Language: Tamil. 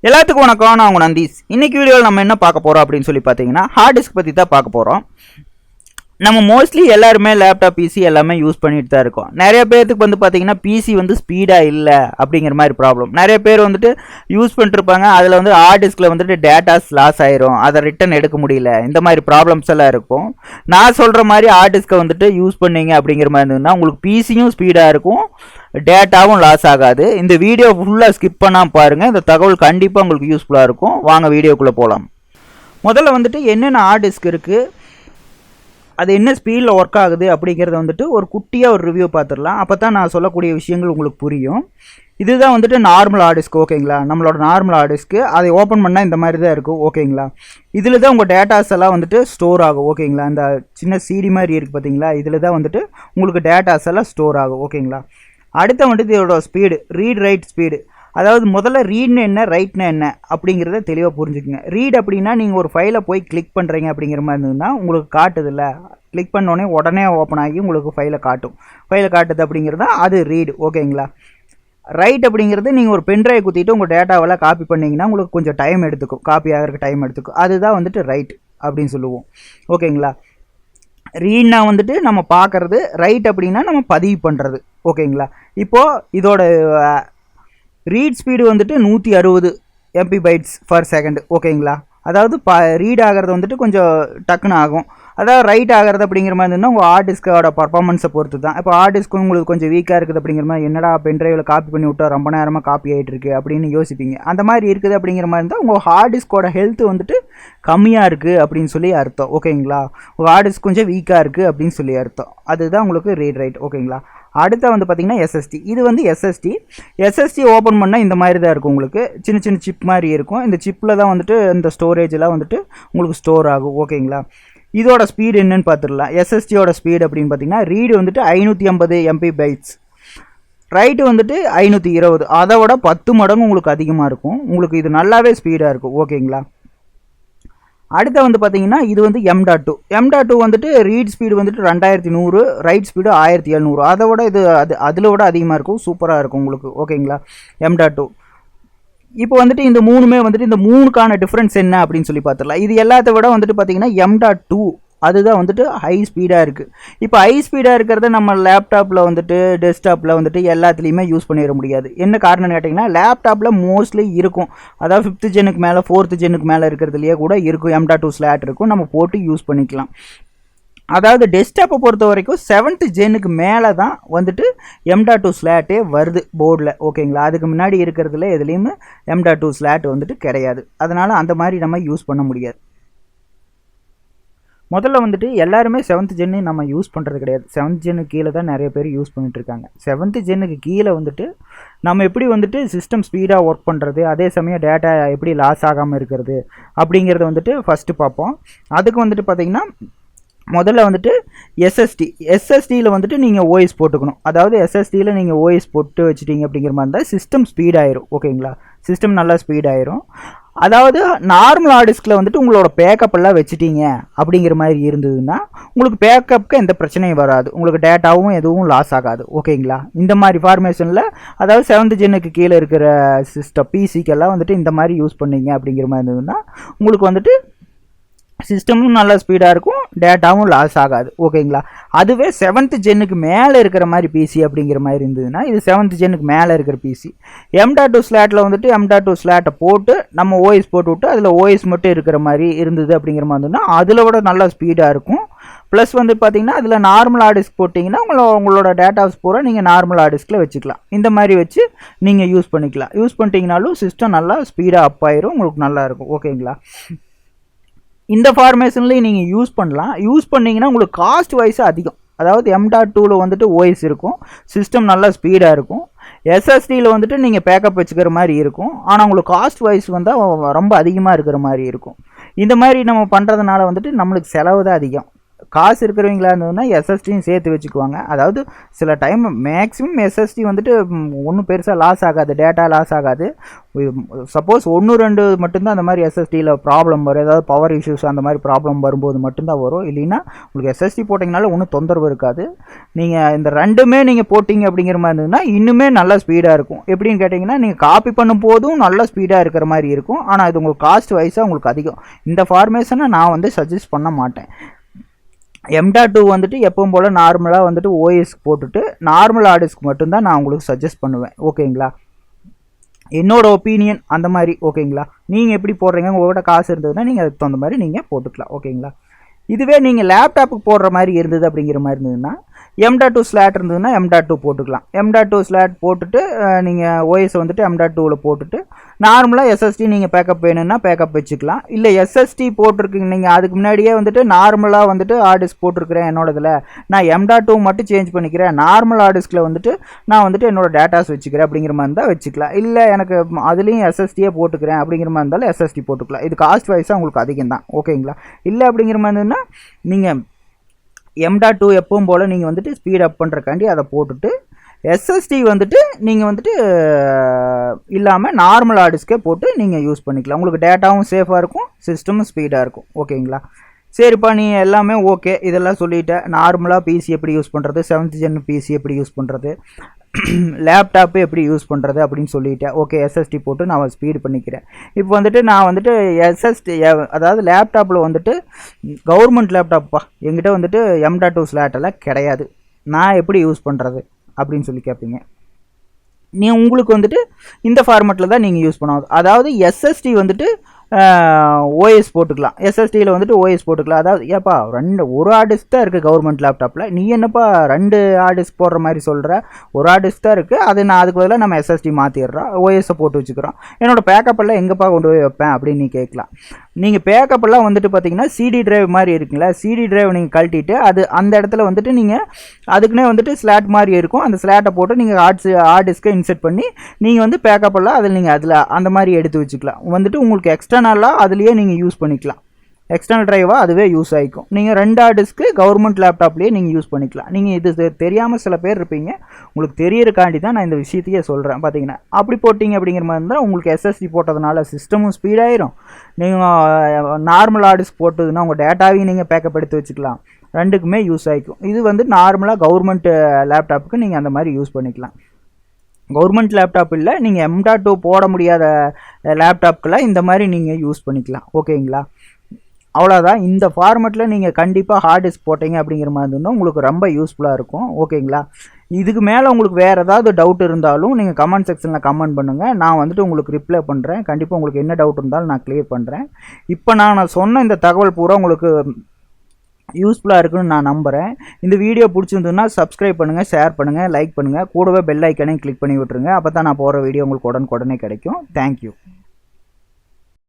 எல்லாத்துக்கும் வணக்கம். நான் உங்கள் நந்தீஸ். இன்னைக்கு வீடியோவில் நம்ம என்ன பார்க்க போகிறோம் அப்படின்னு சொல்லி பார்த்தீங்கன்னா ஹார்ட் டிஸ்க் பற்றி தான் பார்க்க போகிறோம். நம்ம மோஸ்ட்லி எல்லாருமே லேப்டாப் பிசி எல்லாமே யூஸ் பண்ணிட்டு தான் இருக்கோம். நிறைய பேருக்கு வந்து பார்த்தீங்கன்னா பிசி வந்து ஸ்பீடாக இல்லை அப்படிங்கிற மாதிரி ப்ராப்ளம். நிறைய பேர் வந்துட்டு யூஸ் பண்ணிருப்பாங்க, அதில் வந்து ஹார்ட் டிஸ்கில் வந்துட்டு டேட்டாஸ் லாஸ் ஆயிரும், அதை ரிட்டன் எடுக்க முடியல, இந்த மாதிரி ப்ராப்ளம்ஸ் எல்லாம் இருக்கும். நான் சொல்கிற மாதிரி ஹார்ட் டிஸ்கை வந்துட்டு யூஸ் பண்ணீங்க அப்படிங்கிற மாதிரி இருந்ததுன்னா உங்களுக்கு பிசியும் ஸ்பீடாக இருக்கும், டேட்டாவும் லாஸ் ஆகாது. இந்த வீடியோ ஃபுல்லாக ஸ்கிப் பண்ணாமல் பாருங்கள். இந்த தகவல் கண்டிப்பாக உங்களுக்கு யூஸ்ஃபுல்லாக இருக்கும். வாங்க வீடியோக்குள்ளே போகலாம். முதல்ல வந்துட்டு என்னென்ன ஹார்ட் டிஸ்க் இருக்குது, அது என்ன ஸ்பீடில் ஒர்க் ஆகுது அப்படிங்கிறத வந்துட்டு ஒரு குட்டியாக ஒரு ரிவ்யூ பார்த்துடலாம். அப்போ தான் நான் சொல்லக்கூடிய விஷயங்கள் உங்களுக்கு புரியும். இதுதான் வந்துட்டு நார்மல் ஹார்ட் டிஸ்க், ஓகேங்களா? நம்மளோட நார்மல் ஹார்ட் டிஸ்க்கு அதை ஓப்பன் பண்ணால் இந்த மாதிரி தான் இருக்கும், ஓகேங்களா? இதில் தான் உங்கள் டேட்டாஸ் எல்லாம் வந்துட்டு ஸ்டோர் ஆகும், ஓகேங்களா? இந்த சின்ன சிடி மாதிரி இருக்குது பார்த்தீங்களா, இதில் தான் வந்துட்டு உங்களுக்கு டேட்டாஸ் எல்லாம் ஸ்டோர் ஆகும், ஓகேங்களா? அடுத்த வந்துட்டு இதோட ஸ்பீடு, ரீட் ரைட் ஸ்பீடு. அதாவது முதல்ல ரீட்னு என்ன, ரைட்னு என்ன அப்படிங்கிறத தெளிவாக புரிஞ்சுக்குங்க. ரீட் அப்படின்னா நீங்கள் ஒரு ஃபைலை போய் கிளிக் பண்ணுறீங்க அப்படிங்கிற மாதிரி இருந்ததுன்னா உங்களுக்கு காட்டுதில்ல, கிளிக் பண்ணோடனே உடனே ஓப்பன் ஆகி உங்களுக்கு ஃபைலை காட்டுது அப்படிங்கிறது அது ரீடு, ஓகேங்களா? ரைட் அப்படிங்கிறது நீங்கள் ஒரு பென்ட்ரைவ் குத்திட்டு உங்கள் டேட்டாவெல்லாம் காப்பி பண்ணிங்கன்னா உங்களுக்கு கொஞ்சம் டைம் எடுத்துக்கும், காப்பி ஆகிறதுக்கு டைம் எடுத்துக்கும். அதுதான் வந்துட்டு ரைட் அப்படின்னு சொல்லுவோம், ஓகேங்களா? ரீட்னா வந்துட்டு நம்ம பார்க்குறது, ரைட் அப்படின்னா நம்ம பதிவு பண்ணுறது, ஓகேங்களா? இப்போது இதோட ரீட் ஸ்பீடு வந்துட்டு 160 MB/s, ஓகேங்களா? அதாவது ரீட் ஆகிறது வந்துட்டு கொஞ்சம் டக்குன்னு ஆகும். அதாவது ரைட் ஆகிறது அப்படிங்கிற மாதிரி இருந்ததுன்னா உங்கள் ஹார்ட் டிஸ்கோட பர்ஃபார்மன்ஸை பொறுத்து தான். இப்போ ஹார்ட் டிஸ்க் உங்களுக்கு கொஞ்சம் வீக்காக இருக்குது அப்படிங்கிற மாதிரி, என்னடா பென்ட்ரைவில் காப்பி பண்ணி விட்டா ரொம்ப நேரமாக காப்பி ஆகிட்டு இருக்கு அப்படின்னு யோசிப்பீங்க. அந்த மாதிரி இருக்குது அப்படிங்கிற மாதிரி இருந்தால் உங்கள் ஹார்ட் டிஸ்கோட ஹெல்த் வந்துட்டு கம்மியாக இருக்குது அப்படின்னு சொல்லி அர்த்தம், ஓகேங்களா? உங்கள் ஹார்ட் டிஸ்க் கொஞ்சம் வீக்காக இருக்குது அப்படின்னு சொல்லி அர்த்தம். அதுதான் உங்களுக்கு ரீட் ரைட், ஓகேங்களா? அடுத்த வந்து பார்த்திங்கன்னா எஸ்எஸ்டி. இது வந்து எஸ்எஸ்டி ஓப்பன் பண்ணால் இந்த மாதிரி தான் இருக்கும். உங்களுக்கு சின்ன சின்ன சிப் மாதிரி இருக்கும். இந்த சிப்பில் தான் வந்துட்டு இந்த ஸ்டோரேஜெலாம் வந்துட்டு உங்களுக்கு ஸ்டோர் ஆகும், ஓகேங்களா? இதோட ஸ்பீடு என்னன்னு பார்த்துடலாம். எஸ்எஸ்டியோட ஸ்பீடு அப்படின்னு பார்த்தீங்கன்னா ரீடு வந்துட்டு 550 MB/s, ரைட்டு வந்துட்டு 520. அதை விட 10 மடங்கு உங்களுக்கு அதிகமாக இருக்கும். உங்களுக்கு இது நல்லாவே ஸ்பீடாக இருக்கும், ஓகேங்களா? அடுத்த வந்து பார்த்தீங்கன்னா இது வந்து M.2 வந்துட்டு ரீட் ஸ்பீடு வந்துட்டு 2100, ரைட் ஸ்பீடு 1700. அதை விட இது அதில் விட அதிகமாக இருக்கும், சூப்பராக இருக்கும் உங்களுக்கு, ஓகேங்களா? M.2. இப்போ வந்துட்டு இந்த மூணுமே வந்துட்டு இந்த மூணுக்கான டிஃப்ரென்ஸ் என்ன அப்படின்னு சொல்லி பார்த்துடலாம். இது எல்லாத்த விட வந்துட்டு பார்த்தீங்கன்னா M.2 அதுதான் வந்துட்டு ஹை ஸ்பீடாக இருக்குது. இப்போ ஹை ஸ்பீடாக இருக்கிறத நம்ம லேப்டாப்பில் வந்துட்டு டெஸ்க்டாப்பில் வந்துட்டு எல்லாத்துலேயுமே யூஸ் பண்ணிட முடியாது. என்ன காரணம்னு கேட்டிங்கன்னா லேப்டாப்பில் மோஸ்ட்லி இருக்கும், அதாவது 5th ஜெனுக்கு மேலே 4th ஜெனுக்கு மேலே இருக்கிறதுலையே கூட இருக்கும், M.2 ஸ்லாட் இருக்கும், நம்ம போட்டு யூஸ் பண்ணிக்கலாம். அதாவது டெஸ்க்டாப்பை பொறுத்த வரைக்கும் 7th ஜெனுக்கு மேலே தான் வந்துட்டு M.2 ஸ்லாட்டே வருது போர்டில், ஓகேங்களா? அதுக்கு முன்னாடி இருக்கிறதுல எதுலேயுமே M.2 ஸ்லாட் வந்துட்டு கிடையாது. அதனால் அந்த மாதிரி நம்ம யூஸ் பண்ண முடியாது. முதல்ல வந்துட்டு எல்லாருமே 7th ஜென்னு நம்ம யூஸ் பண்ணுறது கிடையாது. 7th ஜெனுக்கு கீழே தான் நிறைய பேர் யூஸ் பண்ணிட்டுருக்காங்க. 7th ஜெனுக்கு கீழே வந்துட்டு நம்ம எப்படி வந்துட்டு சிஸ்டம் ஸ்பீடாக ஒர்க் பண்ணுறது, அதே சமயம் டேட்டா எப்படி லாஸ் ஆகாமல் இருக்கிறது அப்படிங்கிறத வந்துட்டு ஃபஸ்ட்டு பார்ப்போம். அதுக்கு வந்துட்டு பார்த்திங்கன்னா முதல்ல வந்துட்டு எஸ்எஸ்டியில் வந்துட்டு நீங்கள் ஓஎஸ் போட்டுக்கணும். அதாவது எஸ்எஸ்டியில் நீங்கள் ஓஎஸ் போட்டு வச்சுட்டீங்க அப்படிங்கிற மாதிரி இருந்தால் சிஸ்டம் ஸ்பீடாயிரும், ஓகேங்களா? சிஸ்டம் நல்லா ஸ்பீடாயிரும். அதாவது நார்மல் ஹார்ட் டிஸ்கில் வந்துட்டு உங்களோட பேக்கப் எல்லாம் வச்சுட்டீங்க அப்படிங்கிற மாதிரி இருந்ததுன்னா உங்களுக்கு பேக்கப்புக்கு எந்த பிரச்சனையும் வராது, உங்களுக்கு டேட்டாவும் எதுவும் லாஸ் ஆகாது, ஓகேங்களா? இந்த மாதிரி ஃபார்மேஷனில் அதாவது 7th ஜெனுக்கு கீழே இருக்கிற சிஸ்டம் பிசிக்கெல்லாம் வந்துட்டு இந்த மாதிரி யூஸ் பண்ணீங்க அப்படிங்கிற மாதிரி இருந்ததுன்னா உங்களுக்கு வந்துட்டு சிஸ்டமும் நல்லா ஸ்பீடாக இருக்கும், டேட்டாவும் லாஸ் ஆகாது, ஓகேங்களா? அதுவே 7th ஜெனுக்கு மேலே இருக்கிற மாதிரி பிசி அப்படிங்கிற மாதிரி இருந்ததுன்னா இது 7th ஜெனுக்கு மேலே இருக்கிற பிசி. M.2 ஸ்லாட்டில் வந்துட்டு M.2 ஸ்லாட்டை போட்டு நம்ம ஓஎஸ் போட்டு விட்டு அதில் ஓஎஸ் மட்டும் இருக்கிற மாதிரி இருந்தது அப்படிங்கிற மாதிரி இருந்ததுன்னா அதில் விட நல்லா ஸ்பீடாக இருக்கும். ப்ளஸ் வந்து பார்த்திங்கன்னா அதில் நார்மல் ஹார்ட் டிஸ்க் போட்டிங்கன்னா உங்களோட டேட்டாஸ் பூரா நீங்கள் நார்மல் ஹார்ட் டிஸ்கில் வச்சுக்கலாம். இந்த மாதிரி வச்சு நீங்கள் யூஸ் பண்ணிக்கலாம். யூஸ் பண்ணிட்டீங்கனாலும் சிஸ்டம் நல்லா ஸ்பீடாக அப் ஆயிரும், உங்களுக்கு நல்லாயிருக்கும், ஓகேங்களா? இந்த ஃபார்மேஷன்லேயும் நீங்கள் யூஸ் பண்ணலாம். யூஸ் பண்ணிங்கன்னா உங்களுக்கு காஸ்ட் வைஸ் அதிகம். அதாவது M.2வில் வந்துட்டு ஓஎஸ் இருக்கும், சிஸ்டம் நல்லா ஸ்பீடாக இருக்கும். எஸ்எஸ்டியில் வந்துட்டு நீங்கள் பேக்கப் வச்சுக்கிற மாதிரி இருக்கும், ஆனால் உங்களுக்கு காஸ்ட் வைஸ் வந்தால் ரொம்ப அதிகமாக இருக்கிற மாதிரி இருக்கும். இந்த மாதிரி நம்ம பண்ணுறதுனால வந்துட்டு நம்மளுக்கு செலவு தான் அதிகம், காசு இருக்கிறவங்களா இருந்ததுன்னா எஸ்எஸ்டியும் சேர்த்து வச்சுக்குவாங்க. அதாவது சில டைம் மேக்ஸிமம் எஸ்எஸ்டி வந்துட்டு ஒன்றும் பெருசாக லாஸ் ஆகாது, டேட்டா லாஸ் ஆகாது. சப்போஸ் 1-2 மட்டும்தான் அந்த மாதிரி எஸ்எஸ்டியில் ப்ராப்ளம் வரும், ஏதாவது பவர் இஷ்யூஸ் அந்த மாதிரி ப்ராப்ளம் வரும்போது மட்டும்தான் வரும். இல்லைன்னா உங்களுக்கு எஸ்எஸ்டி போட்டிங்கனால ஒன்றும் தொந்தரவு இருக்காது. நீங்கள் இந்த ரெண்டுமே நீங்கள் போட்டிங்க அப்படிங்கிற மாதிரி இருந்ததுன்னா இன்னுமே நல்லா ஸ்பீடாக இருக்கும். எப்படின்னு கேட்டிங்கன்னா நீங்கள் காப்பி பண்ணும் போதும் நல்லா ஸ்பீடாக இருக்கிற மாதிரி இருக்கும். ஆனால் இது உங்களுக்கு காஸ்ட் வைஸாக உங்களுக்கு அதிகம். இந்த ஃபார்மேஷனை நான் வந்து சஜஸ்ட் பண்ண மாட்டேன். M.2 வந்துட்டு எப்பவும் போல் நார்மலாக வந்துட்டு ஓஎஸ்க்கு போட்டுட்டு நார்மல் ஹார்டிஸ்க்கு மட்டும்தான் நான் உங்களுக்கு சஜஸ்ட் பண்ணுவேன். ஓகேங்களா, என்னோட ஒப்பீனியன் அந்த மாதிரி. ஓகேங்களா, நீங்கள் எப்படி போடுறீங்க, உங்கள்கிட்ட காசு இருந்ததுன்னா நீங்கள் அதுக்கு தகுந்த மாதிரி நீங்கள் போட்டுக்கலாம். ஓகேங்களா, இதுவே நீங்கள் லேப்டாப்புக்கு போடுற மாதிரி இருந்தது அப்படிங்கிற மாதிரி இருந்ததுன்னா M.2 ஸ்லாட் இருந்ததுன்னா M.2 போட்டுக்கலாம். M.2 ஸ்லாட் போட்டுட்டு நீங்கள் ஓஎஸ் வந்துட்டு M.2வில் போட்டுட்டு நார்மலாக எஸ்எஸ்டி நீங்கள் பேக்கப் வேணும்னா பேக்கப் வச்சுக்கலாம். இல்லை எஸ்எஸ்டி போட்டிருக்கீங்க நீங்கள் அதுக்கு முன்னாடியே வந்துட்டு நார்மலாக வந்துட்டு ஹார்டிஸ்க் போட்டிருக்கிறேன் என்னோடதில், நான் M.2 மட்டும் சேஞ்ச் பண்ணிக்கிறேன், நார்மல் ஹார்டிஸ்கில் வந்துட்டு நான் வந்துட்டு என்னோட டேட்டாஸ் வச்சுக்கிறேன் அப்படிங்கிற மாதிரி இருந்தால் வச்சுக்கலாம். இல்லை எனக்கு அதுலேயும் எஸ்எஸ்டியே போட்டுக்கிறேன் அப்படிங்கிற மாதிரி இருந்தாலும் எஸ்எஸ்டி போட்டுக்கலாம். இது காஸ்ட் வைஸாக உங்களுக்கு அதிகம் தான். ஓகேங்களா, இல்லை அப்படிங்கிற மாதிரி இருந்ததுன்னா நீங்கள் M.2 எப்பவும் போல் நீங்கள் வந்துட்டு ஸ்பீட் அப் பண்ணுறக்காண்டி அதை போட்டுட்டு எஸ்எஸ்டி வந்துட்டு நீங்கள் வந்துட்டு இல்லாமல் நார்மல் ஹார்டிஸ்கே போட்டு நீங்கள் யூஸ் பண்ணிக்கலாம். உங்களுக்கு டேட்டாவும் சேஃபாக இருக்கும், சிஸ்டமும் ஸ்பீடாக இருக்கும். ஓகேங்களா, சரிப்பா நீ எல்லாமே ஓகே இதெல்லாம் சொல்லிவிட்டேன். நார்மலாக பிசி எப்படி யூஸ் பண்ணுறது, 7th Gen பிசி எப்படி யூஸ் பண்ணுறது, லேப்டாப்பு எப்படி யூஸ் பண்ணுறது அப்படின்னு சொல்லிட்டேன். ஓகே, எஸ்எஸ்டி போட்டு நான் ஸ்பீடு பண்ணிக்கிறேன். இப்போ வந்துட்டு நான் வந்துட்டு எஸ்எஸ்டி அதாவது லேப்டாப்பில் வந்துட்டு கவர்மெண்ட் லேப்டாப்பா எங்கிட்ட வந்துட்டு M.2 ஸ்லாட்டெல்லாம் கிடையாது, நான் எப்படி யூஸ் பண்ணுறது அப்படின்னு சொல்லி கேட்பீங்க. உங்களுக்கு வந்துட்டு இந்த ஃபார்மேட்டில் தான் நீங்கள் யூஸ் பண்ணணும். அதாவது எஸ்எஸ்டி வந்துட்டு ஓஎஸ் போட்டுக்கலாம், எஸ்எஸ்டியில் வந்துட்டு ஓஎஸ் போட்டுக்கலாம். அதாவது ஏப்பா ஒரு ஹார்டிஸ்க் தான் இருக்குது கவர்மெண்ட் லேப்டாப்பில், நீ என்னப்பா 2 ஹார்டிஸ்க் போடுற மாதிரி சொல்கிற, ஒரு ஹார்டிஸ்க் தான் இருக்குது, அது நான் அதுக்கு பதிலாக நம்ம எஸ்எஸ்டி மாற்றிடுறோம், ஓஎஸை போட்டு வச்சுக்கிறோம், என்னோடய பேக்கப்பெல்லாம் எங்கேப்பா கொண்டு போய் வைப்பேன் அப்படின்னு நீ கேட்கலாம். நீங்கள் பேக்கப்பெல்லாம் வந்துட்டு பார்த்தீங்கன்னா சிடி டிரைவ் மாதிரி இருக்குங்களா, சிடி டிரைவ் நீங்கள் கழட்டிட்டு அது அந்த இடத்துல வந்துட்டு நீங்கள் அதுக்குன்னே வந்துட்டு ஸ்லாட் மாதிரி இருக்கும், அந்த ஸ்லாட்டை போட்டு நீங்கள் ஹார்ட் டிஸ்க்கை இன்செர்ட் பண்ணி நீங்கள் வந்து பேக்கப்பெல்லாம் அதில் நீங்கள் அதில் அந்த மாதிரி எடுத்து வச்சுக்கலாம். வந்துட்டு உங்களுக்கு எக்ஸ்டர்னலாக அதுலேயே நீங்கள் யூஸ் பண்ணிக்கலாம், எக்ஸ்டர்னல் டிரைவாக அதுவே யூஸ் ஆகிக்கும். நீங்கள் 2 ஹார்டிஸ்க்கு கவர்மெண்ட் லேப்டாப்லேயே நீங்கள் யூஸ் பண்ணிக்கலாம். நீங்கள் இது தெரியாமல் சில பேர் இருப்பீங்க, உங்களுக்கு தெரியறக்காண்டி தான் நான் இந்த விஷயத்தையே சொல்கிறேன். பார்த்தீங்கன்னா அப்படி போட்டிங்க அப்படிங்கிற மாதிரி இருந்தால் உங்களுக்கு எஸ்எஸ்டி போட்டதுனால சிஸ்டமும் ஸ்பீடாயிரும், நீங்கள் நார்மல் ஹார்டிஸ்க் போட்டதுன்னா உங்கள் டேட்டாவையும் நீங்கள் பேக்கப் எடுத்து வச்சுக்கலாம், ரெண்டுக்குமே யூஸ் ஆகிக்கும். இது வந்து நார்மலாக கவர்மெண்ட் லேப்டாப்புக்கு நீங்கள் அந்த மாதிரி யூஸ் பண்ணிக்கலாம். கவர்மெண்ட் லேப்டாப் இல்லை, நீங்கள் M.2 போட முடியாத லேப்டாப்புக்கெல்லாம் இந்த மாதிரி நீங்கள் யூஸ் பண்ணிக்கலாம். ஓகேங்களா, அவ்வளோதான். இந்த ஃபார்மெட்டில் நீங்கள் கண்டிப்பாக ஹார்ட் டிஸ்க் போட்டிங்க அப்படிங்கிற மாதிரி இருந்தால் உங்களுக்கு ரொம்ப யூஸ்ஃபுல்லாக இருக்கும். ஓகேங்களா, இதுக்கு மேலே உங்களுக்கு வேறு ஏதாவது டவுட் இருந்தாலும் நீங்கள் கமெண்ட் செக்ஷனில் கமெண்ட் பண்ணுங்கள், நான் வந்துட்டு உங்களுக்கு ரிப்ளை பண்ணுறேன். கண்டிப்பாக உங்களுக்கு என்ன டவுட் இருந்தாலும் நான் கிளியர் பண்ணுறேன். இப்போ நான் சொன்ன இந்த தகவல் பூரா உங்களுக்கு யூஸ்ஃபுல்லாக இருக்குன்னு நான் நம்புகிறேன். இந்த வீடியோ பிடிச்சிருந்ததுன்னா சப்ஸ்கிரைப் பண்ணுங்கள், ஷேர் பண்ணுங்கள், லைக் பண்ணுங்கள், கூடவே பெல் ஐக்கனையும் கிளிக் பண்ணி விட்டுருங்க. அப்போ தான் நான் போகிற வீடியோ உங்களுக்கு உடனே கிடைக்கும். தேங்க்யூ.